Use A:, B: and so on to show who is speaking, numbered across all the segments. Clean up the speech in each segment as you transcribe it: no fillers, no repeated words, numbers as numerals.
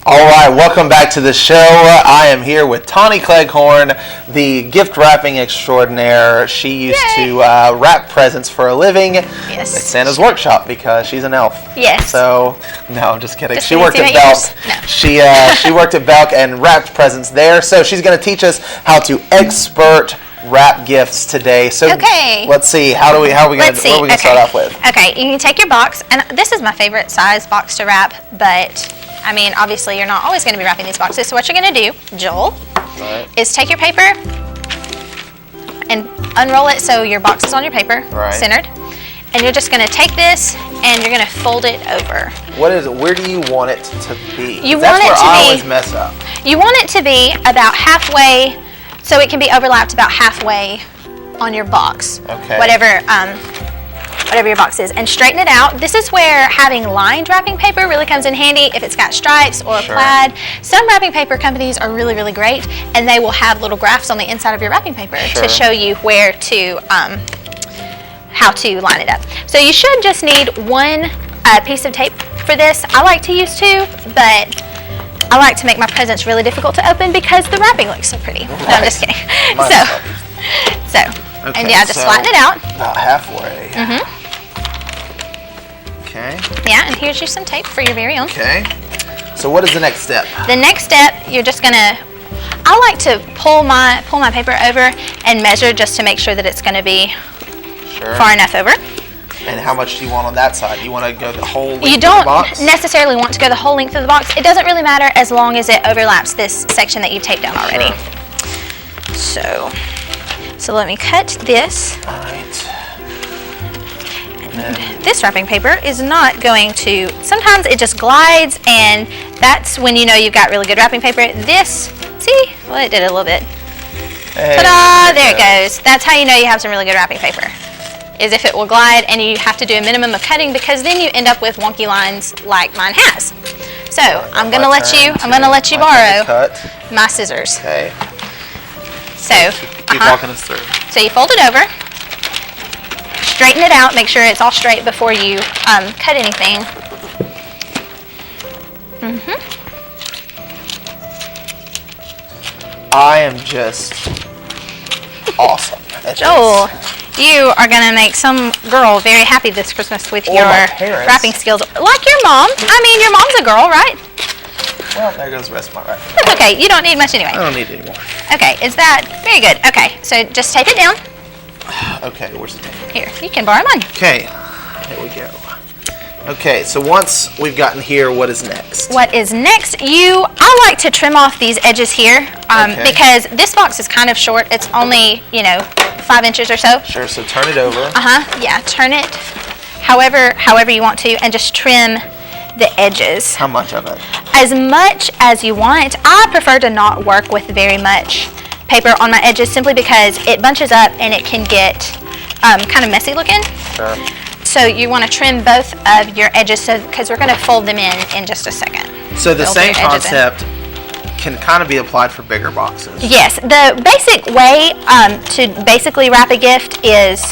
A: All right, welcome back to the show. I am here with Tahauny Cleghorn, the gift wrapping extraordinaire. She used to wrap presents for a living at Santa's workshop because she's an elf.
B: Yes.
A: So, no, I'm just kidding. She
B: worked
A: at Belk. No. She worked at Belk and wrapped presents there. So she's going to teach us how to expert wrap gifts today. So let's see. What are we going to start off with? Okay,
B: you can take your box, and this is my favorite size box to wrap, but I mean, obviously you're not always going to be wrapping these boxes. So what you're going to do, Joel, is take your paper and unroll it so your box is on your paper, centered. And you're just going to take this and you're going to fold it over.
A: Where do you want it to be?
B: I
A: always mess up.
B: You want it to be about halfway, so it can be overlapped about halfway on your box.
A: Okay.
B: Whatever your box is, and straighten it out. This is where having lined wrapping paper really comes in handy if it's got stripes or plaid. Some wrapping paper companies are really, really great, and they will have little graphs on the inside of your wrapping paper to show you where to, how to line it up. So you should just need one piece of tape for this. I like to use two, but I like to make my presents really difficult to open because the wrapping looks so pretty. No, I'm just kidding. And yeah, just flatten it out.
A: About halfway. Okay.
B: Yeah, and here's you some tape for your very own.
A: Okay. So what is the next step?
B: The next step, you're just gonna, I like to pull my paper over and measure just to make sure that it's gonna be far enough over.
A: And how much do you want on that side? You want to go the whole length
B: of
A: the box?
B: You don't necessarily want to go the whole length of the box. It doesn't really matter as long as it overlaps this section that you've taped down already. So let me cut this.
A: All right.
B: This wrapping paper is not going to, sometimes it just glides, and that's when you know you've got really good wrapping paper. This, see? Well, it did a little bit.
A: Hey,
B: ta-da! There it goes. That's how you know you have some really good wrapping paper, is if it will glide, and you have to do a minimum of cutting because then you end up with wonky lines like mine has. So I'm gonna let you borrow my scissors.
A: Okay.
B: So
A: keep walking us through.
B: So you fold it over, straighten it out, make sure it's all straight before you cut anything.
A: I am just awesome.
B: Joel, you are going to make some girl very happy this Christmas with your wrapping skills. Like your mom. I mean, your mom's a girl, right?
A: Well, there goes the rest of my wrapping.
B: That's okay. You don't need much anyway.
A: I don't need any more.
B: Okay, is that very good? Okay, so just tape it down.
A: Okay, where's the tape?
B: Here, you can borrow mine.
A: Okay, here we go. Okay, so once we've gotten here, what is next?
B: What is next? I like to trim off these edges here because this box is kind of short. It's only, 5 inches or so.
A: Sure, so turn it over.
B: Yeah, turn it however you want to, and just trim the edges.
A: How much of it?
B: As much as you want. I prefer to not work with very much paper on my edges simply because it bunches up and it can get kind of messy looking.
A: Sure.
B: So you want to trim both of your edges because we're going to fold them in just a second.
A: So the same concept can kind of be applied for bigger boxes.
B: Yes. The basic way to basically wrap a gift is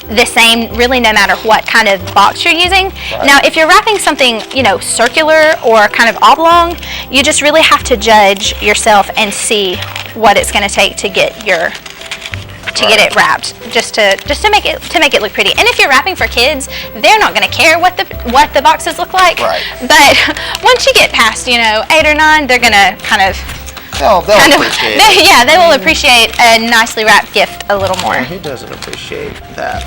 B: the same really no matter what kind of box you're using. Now if you're wrapping something circular or kind of oblong, you just really have to judge yourself and see what it's going to take to get it wrapped, just to make it look pretty. And if you're wrapping for kids, they're not going to care what the boxes look like. But once you get past 8 or 9, they're going to kind of
A: appreciate it.
B: Yeah, they will appreciate a nicely wrapped gift a little more.
A: Who doesn't appreciate that?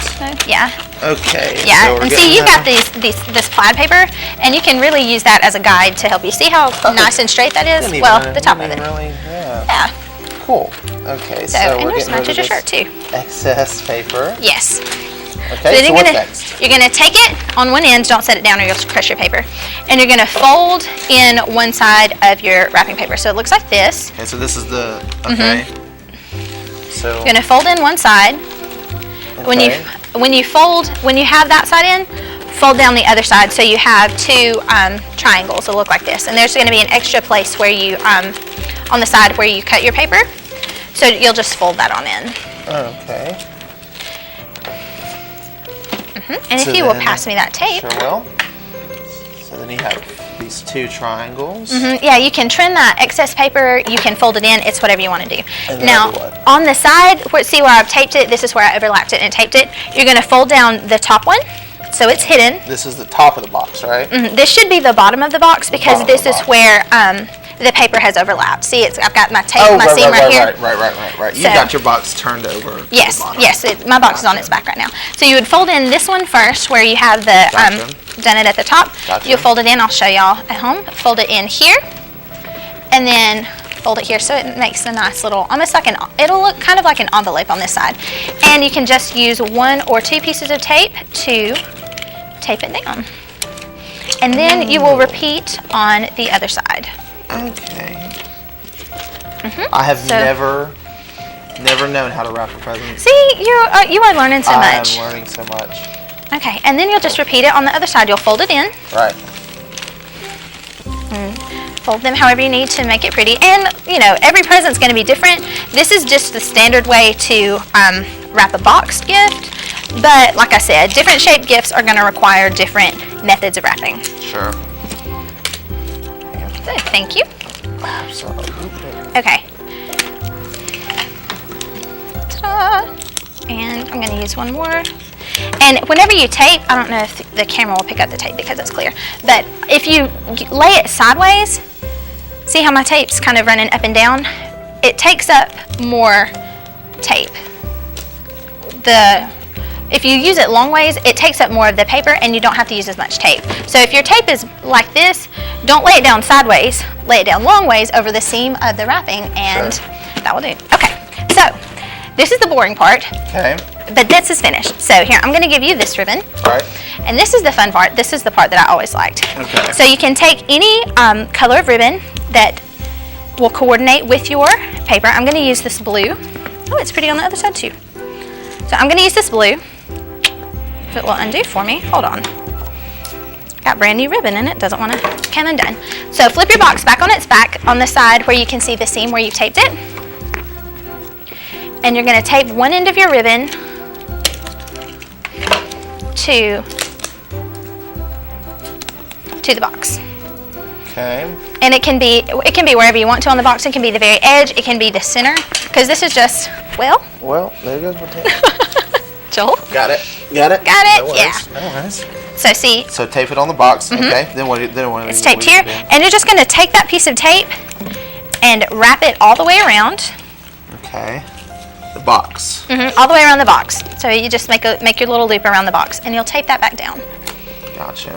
B: Yeah.
A: Okay.
B: Yeah, so and see, you've got this plaid paper, and you can really use that as a guide to help you. See how nice and straight that is? Well, the top of it. Yeah.
A: Cool. Okay, so
B: and
A: we're
B: yours
A: getting rid
B: matches
A: of
B: your shirt too.
A: Excess paper.
B: Yes.
A: Okay, so what's next?
B: You're going to take it on one end, don't set it down or you'll crush your paper, and you're going to fold in one side of your wrapping paper. So it looks like this.
A: Okay, so this is the, So
B: you're going to fold in one side. When you have that side in, fold down the other side so you have two triangles that look like this. And there's going to be an extra place where you, on the side where you cut your paper. So you'll just fold that on in.
A: Okay.
B: And if you will pass me that tape.
A: Sure will. So then you have these 2 triangles.
B: Yeah, you can trim that excess paper. You can fold it in. It's whatever you want to do.
A: And then
B: Now, on the side, see where I've taped it? This is where I overlapped it and taped it. You're going to fold down the top one, so it's hidden.
A: This is the top of the box, right?
B: This should be the bottom of the box because this is where the paper has overlapped. See, I've got my tape, my seam right here.
A: Right. You got your box turned over.
B: Yes, my box is on its back right now. So you would fold in this one first, where you have the done it at the top.
A: Gotcha.
B: You'll fold it in. I'll show y'all at home. Fold it in here, and then fold it here, so it makes a nice little, almost like it'll look kind of like an envelope on this side. And you can just use 1 or 2 pieces of tape to tape it down, and then you will repeat on the other side.
A: Okay. I have never known how to wrap a present.
B: See, you are learning so much.
A: I am learning so much.
B: Okay, and then you'll just repeat it on the other side. You'll fold it in.
A: Right.
B: Fold them however you need to make it pretty. And, every present's going to be different. This is just the standard way to wrap a boxed gift. But, like I said, different shaped gifts are going to require different methods of wrapping.
A: Sure.
B: Good, thank you.
A: Absolutely.
B: Okay. Ta-da. And I'm going to use one more. And whenever you tape, I don't know if the camera will pick up the tape because it's clear, but if you lay it sideways, see how my tape's kind of running up and down? It takes up more tape. If you use it long ways, it takes up more of the paper and you don't have to use as much tape. So if your tape is like this, don't lay it down sideways, lay it down long ways over the seam of the wrapping, and that will do. Okay, so this is the boring part.
A: Okay.
B: But this is finished. So here, I'm going to give you this ribbon.
A: Right.
B: And this is the fun part. This is the part that I always liked.
A: Okay.
B: So you can take any color of ribbon that will coordinate with your paper. I'm going to use this blue. Oh, it's pretty on the other side too. So I'm going to use this blue. If it will undo for me. Hold on. Got brand new ribbon in it. Doesn't want to come undone. So flip your box back on its back on the side where you can see the seam where you've taped it. And you're going to tape one end of your ribbon to the box.
A: Okay.
B: And it can be wherever you want to on the box. It can be the very edge. It can be the center. Because this is just, well,
A: there goes my tape.
B: Joel.
A: Got it.
B: Got it?
A: No worries.
B: Yeah.
A: No worries.
B: So see.
A: So tape it on the box. Okay. Then what?
B: It's taped here, and you're just going to take that piece of tape and wrap it all the way around.
A: Okay. The box.
B: All the way around the box. So you just make your little loop around the box, and you'll tape that back down.
A: Gotcha.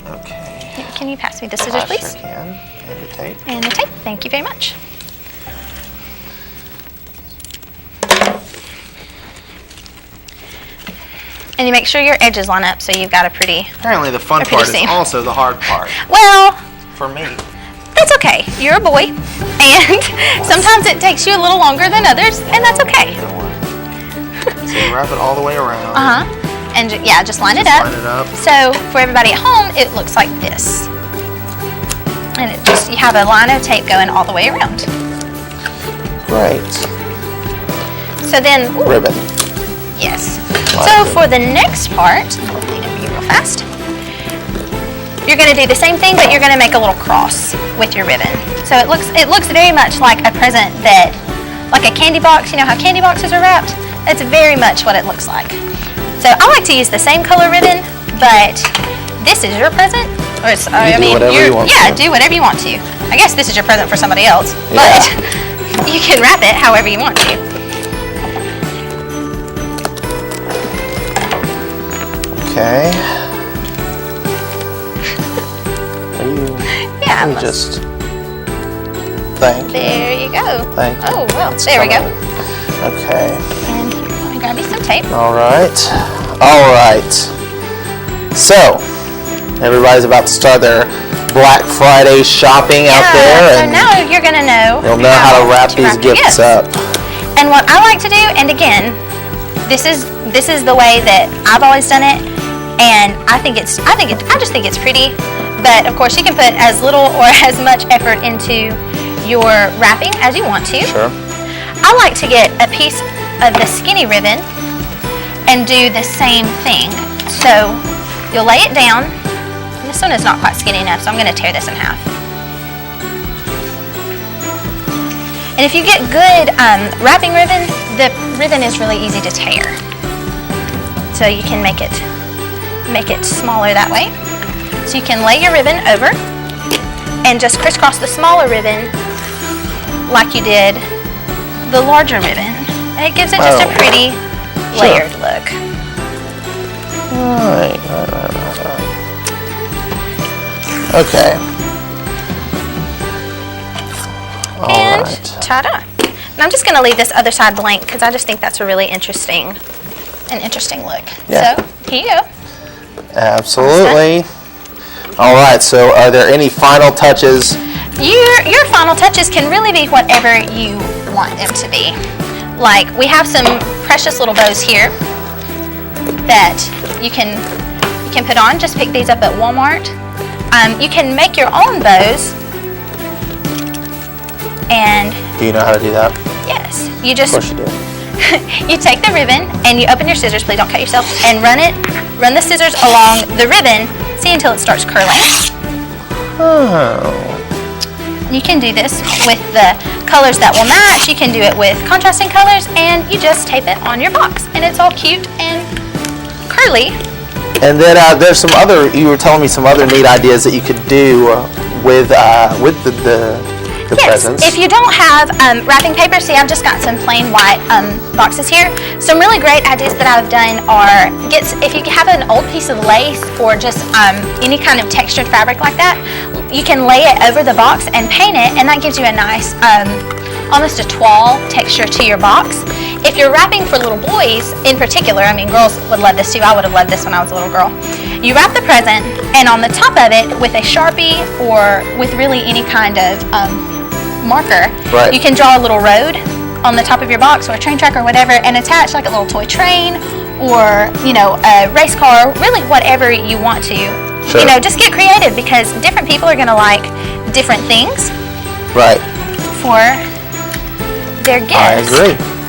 A: Okay.
B: Can you pass me the scissors, please?
A: I sure can. And the tape.
B: And the tape. Thank you very much. And you make sure your edges line up so you've got a pretty.
A: Apparently the fun part is also the hard part.
B: Well,
A: for me.
B: That's okay. You're a boy, and sometimes it takes you a little longer than others, and that's okay.
A: So you wrap it all the way around.
B: And yeah, just line it up.
A: Line it up.
B: So for everybody at home, it looks like this. And you have a line of tape going all the way around.
A: Great.
B: So then,
A: ribbon.
B: Yes. So for the next part, I'll clean it for you real fast. You're going to do the same thing, but you're going to make a little cross with your ribbon. So it looks very much like a present like a candy box. You know how candy boxes are wrapped? That's very much what it looks like. So I like to use the same color ribbon, but this is your present. Or it's,
A: do whatever you want to.
B: Do whatever you want to. I guess this is your present for somebody else, but you can wrap it however you want to.
A: Okay. Just thank you.
B: There you go.
A: Thank you.
B: Oh, well, there we go.
A: Okay.
B: And let me grab you some tape.
A: All right. So, everybody's about to start their Black Friday shopping out there.
B: So now you're going to know.
A: You'll know how to wrap these gifts up.
B: And what I like to do, and again, this is the way that I've always done it, and I just think it's pretty. But of course, you can put as little or as much effort into your wrapping as you want to.
A: Sure.
B: I like to get a piece of the skinny ribbon and do the same thing. So you'll lay it down This one is not quite skinny enough, so I'm going to tear this in half. And if you get good wrapping ribbon, the ribbon is really easy to tear. So you can make it smaller that way. So you can lay your ribbon over and just crisscross the smaller ribbon like you did the larger ribbon. And it gives it just a pretty layered look.
A: Right. Okay.
B: And ta-da. And I'm just going to leave this other side blank because I just think that's a really interesting look.
A: Yeah.
B: So here you go.
A: Absolutely. All right. So, are there any final touches?
B: Your final touches can really be whatever you want them to be. Like we have some precious little bows here that you can put on. Just pick these up at Walmart. You can make your own bows. And
A: do you know how to do that?
B: Yes. You just,
A: of course you do.
B: You take the ribbon and you open your scissors, please don't cut yourself, and run the scissors along the ribbon, see until it starts curling.
A: Oh.
B: You can do this with the colors that will match. You can do it with contrasting colors, and you just tape it on your box, and it's all cute and curly.
A: And then there's some other. You were telling me some other neat ideas that you could do with the presents.
B: If you don't have wrapping paper, see, I've just got some plain white boxes here. Some really great ideas that I've done are if you have an old piece of lace or just any kind of textured fabric like that, you can lay it over the box and paint it, and that gives you a nice, almost a toile texture to your box. If you're wrapping for little boys in particular, I mean, girls would love this too. I would have loved this when I was a little girl. You wrap the present, and on the top of it, with a Sharpie or with really any kind of marker,
A: right,
B: you can draw a little road on the top of your box or a train track or whatever, and attach like a little toy train or a race car, really whatever you want to.
A: Sure.
B: Just get creative because different people are going to like different things.
A: Right.
B: For their gifts.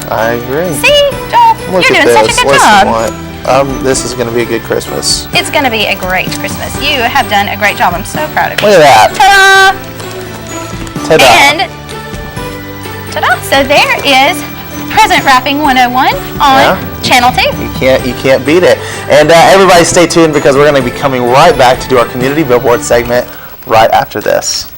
A: I agree.
B: See, Joel, you're doing such a good job.
A: This is going to be a good Christmas.
B: It's going to be a great Christmas. You have done a great job. I'm so proud of you.
A: Look at that.
B: Ta-da!
A: Ta-da.
B: And ta-da! So there is Present Wrapping 101 on Channel 2.
A: You can't beat it. And everybody stay tuned because we're going to be coming right back to do our community billboard segment right after this.